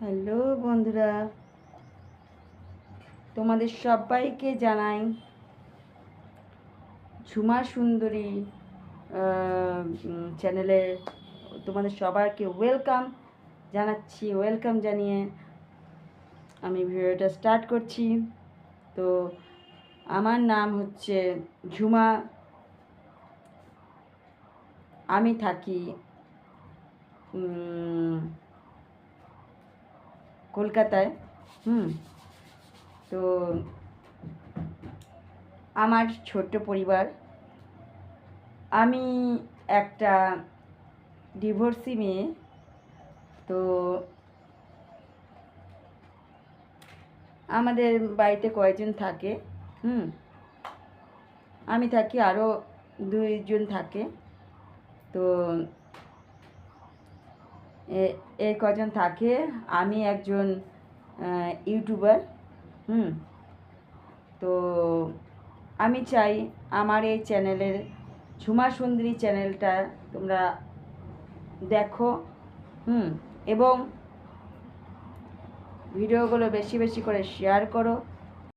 Hello বন্ধুরা, তোমাদের সবাইকে জানাই ঝুমা সুন্দরী চ্যানেলে তোমাদের সবাইকে ওয়েলকাম জানিয়ে আমি ভিডিওটা স্টার্ট করছি। তো আমার নাম হচ্ছে ঝুমা, আমি থাকি কলকাতায়। তো আমার ছোট্ট পরিবার, আমি একটা ডিভোর্সি মেয়ে। তো আমাদের বাড়িতে কয়েকজন থাকে, আমি থাকি, আরও দুইজন থাকে। তো এই কজন থাকে, আমি একজন ইউটিউবার। তো আমি চাই আমার এই চ্যানেলের ঝুমা সুন্দরী চ্যানেলটা তোমরা দেখো, এবং ভিডিওগুলো বেশি বেশি করে শেয়ার করো।